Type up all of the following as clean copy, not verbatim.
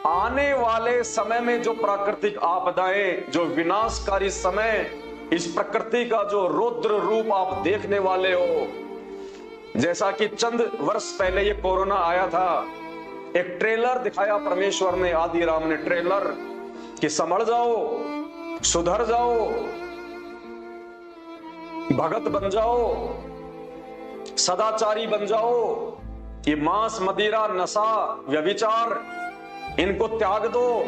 आने वाले समय में जो प्राकृतिक आपदाएं, जो विनाशकारी समय, इस प्रकृति का जो रौद्र रूप आप देखने वाले हो, जैसा कि चंद वर्ष पहले ये कोरोना आया था, एक ट्रेलर दिखाया परमेश्वर ने, आदि राम ने ट्रेलर, कि संभल जाओ, सुधर जाओ, भगत बन जाओ, सदाचारी बन जाओ, ये मांस, मदिरा, नशा, व्यभिचार, इनको त्याग दो,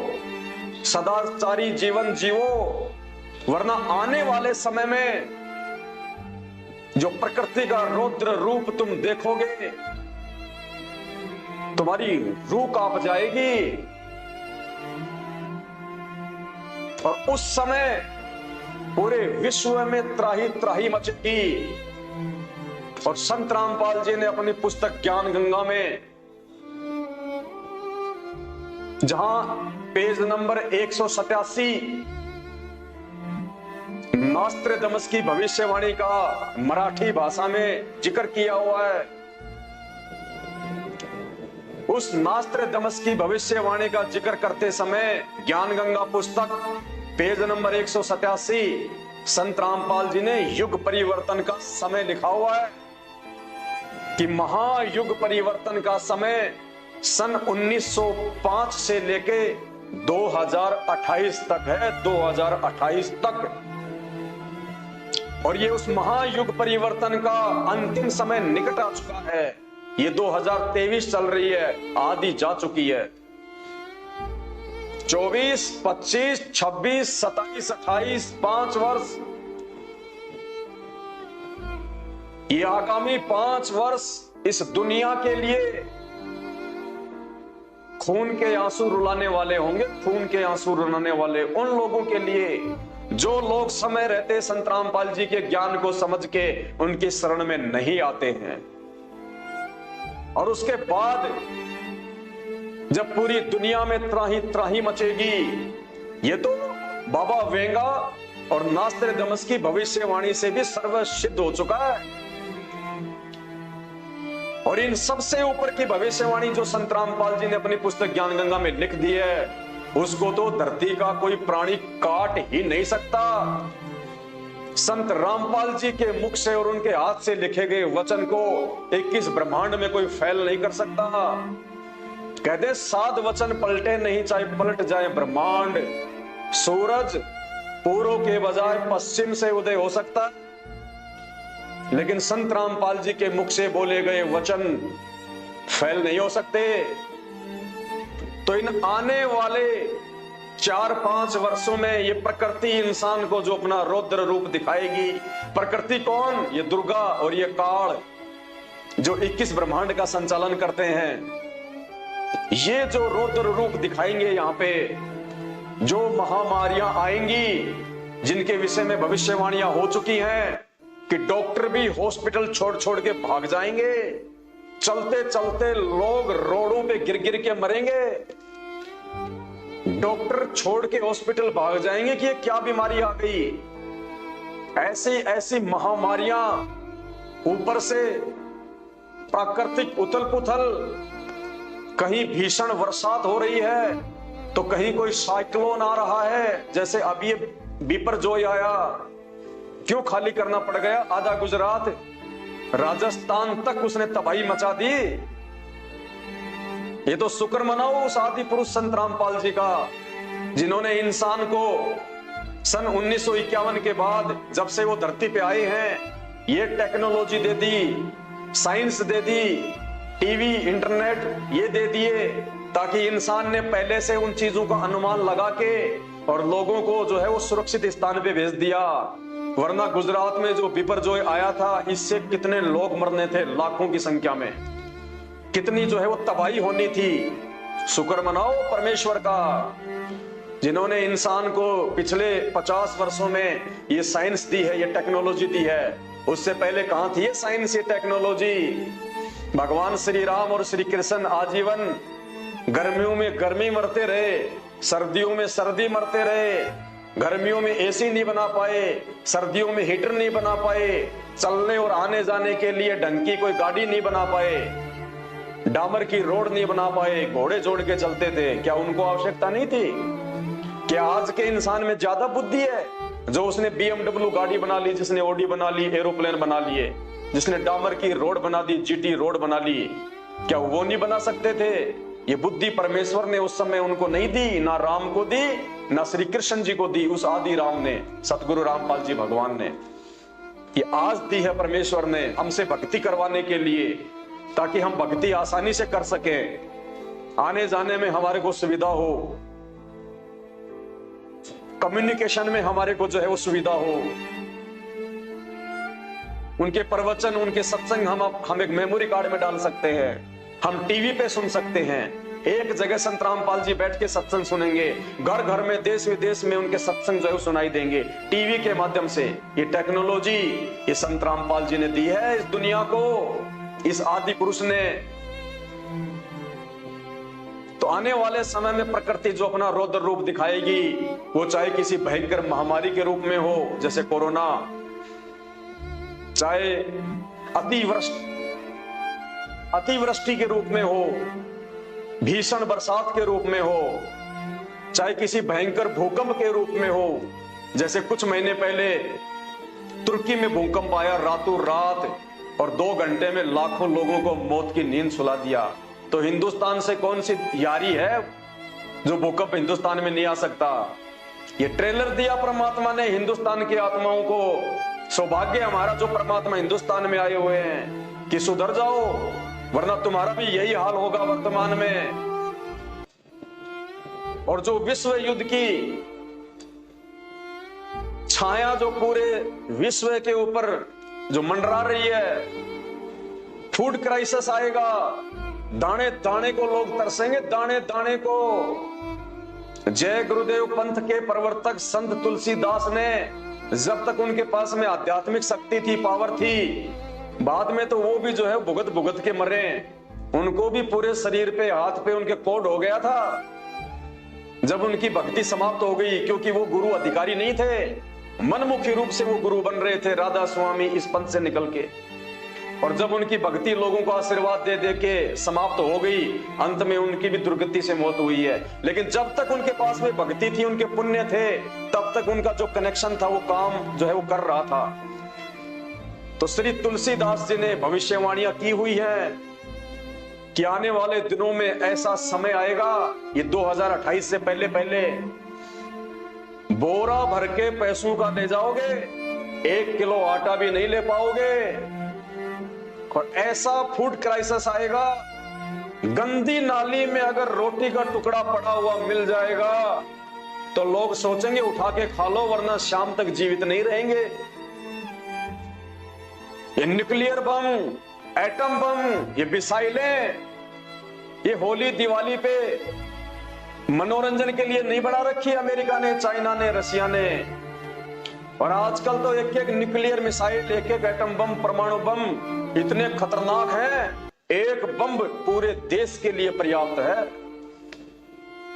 सदाचारी जीवन जीवो, वरना आने वाले समय में जो प्रकृति का रौद्र रूप तुम देखोगे, तुम्हारी रूह कांप जाएगी। और उस समय पूरे विश्व में त्राही त्राही मचेगी। और संत रामपाल जी ने अपनी पुस्तक ज्ञान गंगा में, जहां पेज नंबर 187 नास्ट्रेदमस की भविष्यवाणी का मराठी भाषा में जिक्र किया हुआ है, उस नास्ट्रेदमस की भविष्यवाणी का जिक्र करते समय ज्ञान गंगा पुस्तक पेज नंबर 187 संत रामपाल जी ने युग परिवर्तन का समय लिखा हुआ है कि महायुग परिवर्तन का समय सन 1905 से लेके 2028 तक है, 2028 तक। और ये उस महायुग परिवर्तन का अंतिम समय निकट आ चुका है। ये 2023 चल रही है, आधी जा चुकी है। 24, 25, 26, 27, 28 5 वर्ष, ये आगामी 5 वर्ष इस दुनिया के लिए खून के आंसू रुलाने वाले होंगे। खून के आंसू रुलाने वाले उन लोगों के लिए जो लोग समय रहते संत रामपाल जी के ज्ञान को समझ के उनकी शरण में नहीं आते हैं। और उसके बाद जब पूरी दुनिया में त्राही त्राही मचेगी, ये तो बाबा वेंगा और नास्ट्रेदमस की भविष्यवाणी से भी सर्वसिद्ध हो चुका है। और इन सबसे ऊपर की भविष्यवाणी जो संत रामपाल जी ने अपनी पुस्तक ज्ञान गंगा में लिख दी है, उसको तो धरती का कोई प्राणी काट ही नहीं सकता। संत रामपाल जी के मुख से और उनके हाथ से लिखे गए वचन को 21 ब्रह्मांड में कोई फैल नहीं कर सकता। कहते 7 वचन पलटे नहीं, चाहे पलट जाए ब्रह्मांड। सूरज पूर्व के बजाय पश्चिम से उदय हो सकता है, लेकिन संत रामपाल जी के मुख से बोले गए वचन फैल नहीं हो सकते। तो इन आने वाले 4-5 वर्षों में ये प्रकृति इंसान को जो अपना रौद्र रूप दिखाएगी, प्रकृति कौन? ये दुर्गा और ये काल जो 21 ब्रह्मांड का संचालन करते हैं, ये जो रौद्र रूप दिखाएंगे, यहाँ पे जो महामारियां आएंगी जिनके विषय में भविष्यवाणियां हो चुकी हैं कि डॉक्टर भी हॉस्पिटल छोड़ छोड़ के भाग जाएंगे, चलते चलते लोग रोडों पे गिर गिर के मरेंगे, डॉक्टर छोड़ के हॉस्पिटल भाग जाएंगे कि ये क्या बीमारी आ गई। ऐसी ऐसी महामारियां, ऊपर से प्राकृतिक उथल पुथल, कहीं भीषण बरसात हो रही है तो कहीं कोई साइक्लोन आ रहा है। जैसे अब ये बिपरजॉय आया, क्यों खाली करना पड़ गया आधा गुजरात, राजस्थान तक उसने तबाही मचा दी। ये तो शुक्र मनाओ उस आदि पुरुष संत रामपाल जी का, जिन्होंने इंसान को सन 1951 के बाद जब से वो धरती पे आए हैं, ये टेक्नोलॉजी दे दी, साइंस दे दी, टीवी, इंटरनेट ये दे दिए, ताकि इंसान ने पहले से उन चीजों का अनुमान लगा के और लोगों को जो है वो सुरक्षित स्थान पे भेज दिया। वरना गुजरात में जो बिपरजॉय आया था, इससे कितने लोग मरने थे, लाखों की संख्या में, कितनी जो है वो तबाही होनी थी। शुक्र मनाओ परमेश्वर का, जिन्होंने इंसान को पिछले 50 वर्षों में ये साइंस दी है, ये टेक्नोलॉजी दी है। उससे पहले कहां थी ये साइंस, ये टेक्नोलॉजी? भगवान श्री राम और श्री कृष्ण आजीवन गर्मियों में गर्मी मरते रहे, सर्दियों में सर्दी मरते रहे, गर्मियों में एसी नहीं बना पाए, सर्दियों में हीटर नहीं बना पाए, चलने और आने जाने के लिए ढंग की कोई गाड़ी नहीं बना पाए। डामर की रोड नहीं बना पाए, घोड़े जोड़ के चलते थे, क्या उनको आवश्यकता नहीं थी? क्या आज के इंसान में ज्यादा बुद्धि है जो उसने BMW गाड़ी बना ली, जिसने ऑडी बना ली, एरोप्लेन बना लिए, जिसने डामर की रोड बना दी, GT रोड बना ली? क्या वो नहीं बना सकते थे? ये बुद्धि परमेश्वर ने उस समय उनको नहीं दी, ना राम को दी, ना श्री कृष्ण जी को दी, उस आदि राम ने, सतगुरु रामपाल जी भगवान ने। ये आज दी है परमेश्वर ने हमसे भक्ति करवाने के लिए, ताकि हम भक्ति आसानी से कर सकें, आने जाने में हमारे को सुविधा हो, कम्युनिकेशन में हमारे को जो है वो सुविधा हो। उनके प्रवचन, उनके सत्संग हम एक मेमोरी कार्ड में डाल सकते हैं, हम टीवी पे सुन सकते हैं। एक जगह संत रामपाल जी बैठ के सत्संग सुनेंगे, घर घर में, देश विदेश में उनके सत्संग जो है सुनाई देंगे टीवी के माध्यम से। ये टेक्नोलॉजी ये संत रामपाल जी ने दी है इस दुनिया को, इस आदि पुरुष ने। तो आने वाले समय में प्रकृति जो अपना रौद्र रूप दिखाएगी, वो चाहे किसी भयंकर महामारी के रूप में हो जैसे कोरोना, चाहे अतिवृष्टि के रूप में हो, भीषण बरसात के रूप में हो, चाहे किसी भयंकर भूकंप के रूप में हो, जैसे कुछ महीने पहले तुर्की में भूकंप आया रातों रात, और 2 घंटे में लाखों लोगों को मौत की नींद सुला दिया। तो हिंदुस्तान से कौन सी यारी है जो भूकंप हिंदुस्तान में नहीं आ सकता? ये ट्रेलर दिया परमात्मा ने हिंदुस्तान की आत्माओं को। सौभाग्य हमारा जो परमात्मा हिंदुस्तान में आए हुए हैं कि सुधर जाओ, वरना तुम्हारा भी यही हाल होगा वर्तमान में। और जो विश्व युद्ध की छाया जो पूरे विश्व के ऊपर जो मंडरा रही है, फूड क्राइसिस आएगा, दाने दाने को लोग तरसेंगे, दाने दाने को। जय गुरुदेव पंथ के प्रवर्तक संत तुलसीदास ने, जब तक उनके पास में आध्यात्मिक शक्ति थी, पावर थी, बाद में तो वो भी जो है भुगत भुगत के मरे। उनको भी पूरे शरीर पे, हाथ पे उनके कोड हो गया था जब उनकी भक्ति समाप्त हो गई, क्योंकि वो गुरु अधिकारी नहीं थे, मनमुखी रूप से वो गुरु बन रहे थे राधा स्वामी इस पंथ से निकल के। और जब उनकी भक्ति लोगों को आशीर्वाद दे दे के समाप्त हो गई, अंत में उनकी भी दुर्गति से मौत हुई है। लेकिन जब तक उनके पास में भक्ति थी, उनके पुण्य थे, तब तक उनका जो कनेक्शन था वो काम जो है वो कर रहा था। तो श्री तुलसीदास जी ने भविष्यवाणियां की हुई है कि आने वाले दिनों में ऐसा समय आएगा, ये 2028 से पहले पहले बोरा भर के पैसों का ले जाओगे, 1 किलो आटा भी नहीं ले पाओगे। और ऐसा फूड क्राइसिस आएगा, गंदी नाली में अगर रोटी का टुकड़ा पड़ा हुआ मिल जाएगा तो लोग सोचेंगे उठा के खा लो, वरना शाम तक जीवित नहीं रहेंगे। ये न्यूक्लियर बम, एटम बम, ये मिसाइलें, ये होली दिवाली पे मनोरंजन के लिए नहीं बढ़ा रखी अमेरिका ने, चाइना ने, रशिया ने। और आजकल तो एक एक न्यूक्लियर मिसाइल, एक एक एटम बम, परमाणु बम इतने खतरनाक हैं, एक बम पूरे देश के लिए पर्याप्त है।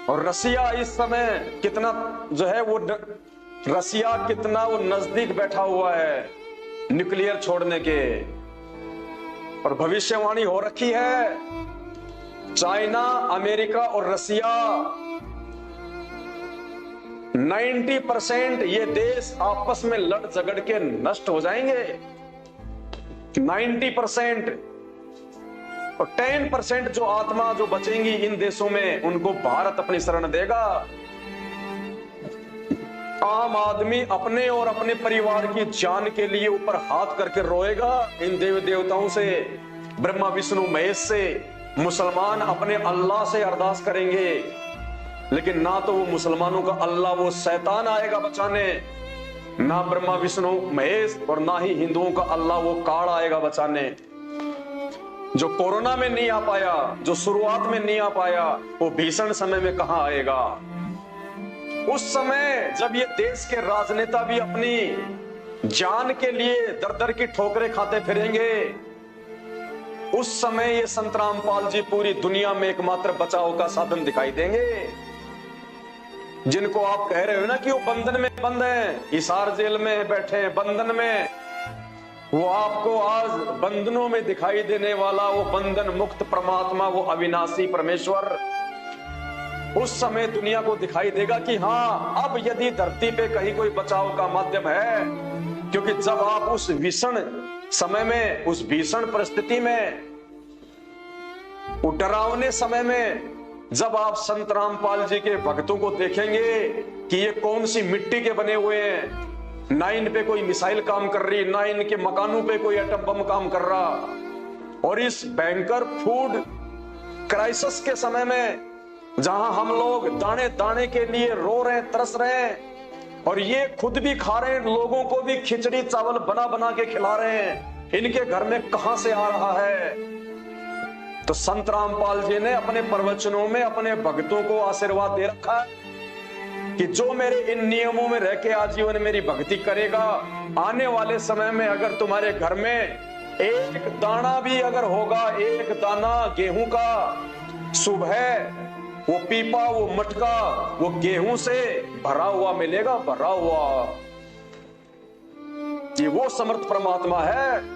और रसिया इस समय कितना जो है वो, रसिया कितना वो नजदीक बैठा हुआ है न्यूक्लियर छोड़ने के। और भविष्यवाणी हो रखी है, चाइना, अमेरिका और रसिया 90% ये देश आपस में लड़ झगड़ के नष्ट हो जाएंगे, 90%। और 10% जो आत्मा जो बचेंगी इन देशों में, उनको भारत अपनी शरण देगा। आम आदमी अपने और अपने परिवार की जान के लिए ऊपर हाथ करके रोएगा इन देवी देवताओं से, ब्रह्मा विष्णु महेश से। मुसलमान अपने अल्लाह से अरदास करेंगे, लेकिन ना तो वो मुसलमानों का अल्लाह वो शैतान आएगा बचाने, ना ब्रह्मा विष्णु महेश, और ना ही हिंदुओं का अल्लाह वो काल आएगा बचाने। जो कोरोना में नहीं आ पाया, जो शुरुआत में नहीं आ पाया, वो भीषण समय में कहां आएगा? उस समय जब ये देश के राजनेता भी अपनी जान के लिए दर दर की ठोकरें खाते फिरेंगे, उस समय ये संत रामपाल जी पूरी दुनिया में एकमात्र बचाव का साधन दिखाई देंगे। जिनको आप कह रहे हो ना कि वो बंधन में बंद हैं, हिसार जेल में बैठे हैं बंधन में, वो आपको आज बंधनों में दिखाई देने वाला वो बंधन मुक्त परमात्मा, वो अविनाशी परमेश्वर उस समय दुनिया को दिखाई देगा कि हाँ, अब यदि धरती पे कहीं कोई बचाव का माध्यम है। क्योंकि जब आप उस भीषण समय में, उस भीषण परिस्थिति में, डरावने समय में जब आप संत रामपाल जी के भक्तों को देखेंगे कि ये कौन सी मिट्टी के बने हुए हैं, ना इन पे कोई मिसाइल काम कर रही, ना इनके मकानों पे कोई एटम बम काम कर रहा, और इस भयंकर फूड क्राइसिस के समय में जहां हम लोग दाने दाने के लिए रो रहे हैं, तरस रहे हैं, और ये खुद भी खा रहे हैं, लोगों को भी खिचड़ी चावल बना बना के खिला रहे हैं, इनके घर में कहां से आ रहा है? तो संत रामपाल जी ने अपने प्रवचनों में अपने भक्तों को आशीर्वाद दे रखा है कि जो मेरे इन नियमों में रह के आजीवन मेरी भक्ति करेगा, आने वाले समय में अगर तुम्हारे घर में एक दाना भी अगर होगा, एक दाना गेहूं का, सुबह वो पीपा, वो मटका, वो गेहूं से भरा हुआ मिलेगा, भरा हुआ। ये वो समर्थ परमात्मा है।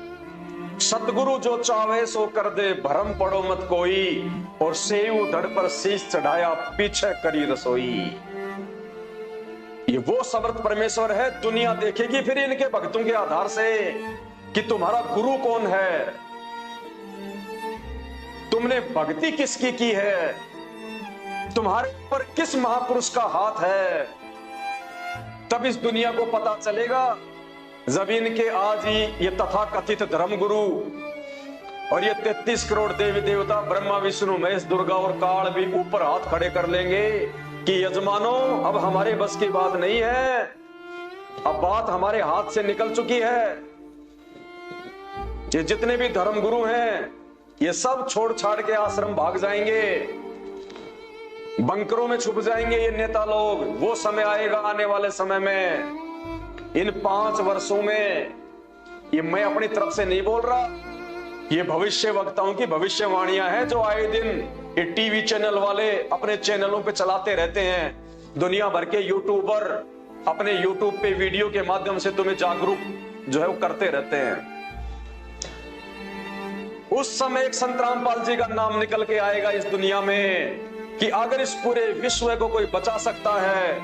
सतगुरु जो चावे सो कर दे, भरम पड़ो मत कोई, और सेऊ धड़ पर शीश चढ़ाया, पीछे करी रसोई। ये वो समर्थ परमेश्वर है। दुनिया देखेगी फिर इनके भक्तों के आधार से कि तुम्हारा गुरु कौन है, तुमने भक्ति किसकी की है, तुम्हारे ऊपर किस महापुरुष का हाथ है। तब इस दुनिया को पता चलेगा जब इनके आज ही ये तथाकथित धर्मगुरु और ये 33 करोड़ देवी देवता ब्रह्मा विष्णु महेश दुर्गा और काल भी ऊपर हाथ खड़े कर लेंगे कि यजमानों, अब हमारे बस की बात नहीं है, अब बात हमारे हाथ से निकल चुकी है। ये जितने भी धर्मगुरु हैं ये सब छोड़ छाड़ के आश्रम भाग जाएंगे, बंकरों में छुप जाएंगे ये नेता लोग। वो समय आएगा आने वाले समय में, इन 5 वर्षों में, ये मैं अपनी तरफ से नहीं बोल रहा, ये भविष्य वक्ताओं की भविष्यवाणियां हैं जो आए दिन ये टीवी चैनल वाले अपने चैनलों पे चलाते रहते हैं। दुनिया भर के यूट्यूबर अपने यूट्यूब पे वीडियो के माध्यम से तुम्हें जागरूक जो है वो करते रहते हैं। उस समय एक संत रामपाल जी का नाम निकल के आएगा इस दुनिया में कि अगर इस पूरे विश्व को कोई बचा सकता है,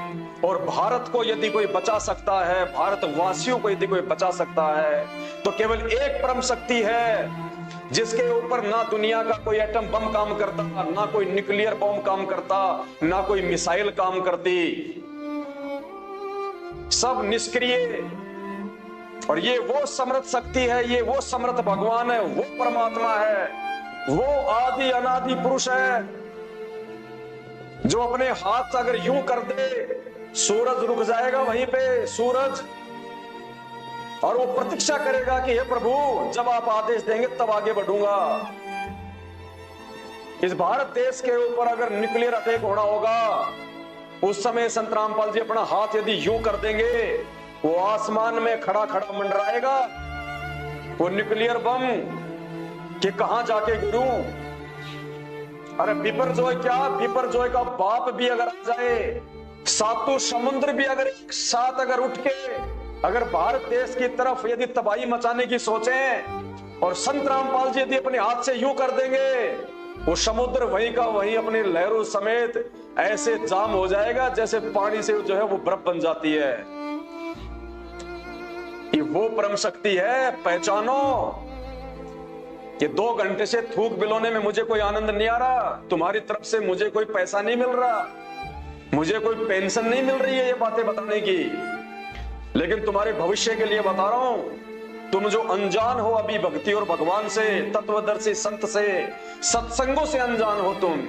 और भारत को यदि कोई बचा सकता है, भारतवासियों को यदि कोई बचा सकता है, तो केवल एक परम शक्ति है जिसके ऊपर ना दुनिया का कोई एटम बम काम करता, ना कोई न्यूक्लियर बम काम करता, ना कोई मिसाइल काम करती, सब निष्क्रिय। और ये वो समर्थ शक्ति है, ये वो समर्थ भगवान है, वो परमात्मा है, वो आदि अनादि पुरुष है जो अपने हाथ अगर यूं कर दे, सूरज रुक जाएगा वहीं पे सूरज, और वो प्रतीक्षा करेगा कि हे प्रभु जब आप आदेश देंगे तब आगे बढ़ूंगा। इस भारत देश के ऊपर अगर न्यूक्लियर अटैक होना होगा, उस समय संत रामपाल जी अपना हाथ यदि यूं कर देंगे, वो आसमान में खड़ा खड़ा मंडराएगा वो न्यूक्लियर बम कि कहां जाके गिरूं। अरे बिपरजॉय क्या, बिपरजॉय का बाप भी अगर आ जाए, सातों समुद्र भी अगर एक साथ अगर उठ के अगर भारत देश की तरफ यदि तबाही मचाने की सोचें, और संत रामपाल जी यदि अपने हाथ से यूं कर देंगे, वो समुद्र वहीं का वहीं अपने लहरों समेत ऐसे जाम हो जाएगा जैसे पानी से जो है वो बर्फ बन जाती है। ये वो परम शक्ति है, पहचानो। ये 2 घंटे से थूक बिलोने में मुझे कोई आनंद नहीं आ रहा, तुम्हारी तरफ से मुझे कोई पैसा नहीं मिल रहा, मुझे कोई पेंशन नहीं मिल रही है ये बातें बताने की, लेकिन तुम्हारे भविष्य के लिए बता रहा हूं। तुम जो अनजान हो अभी भक्ति और भगवान से, तत्वदर्शी संत से, सत्संगों से अनजान हो तुम,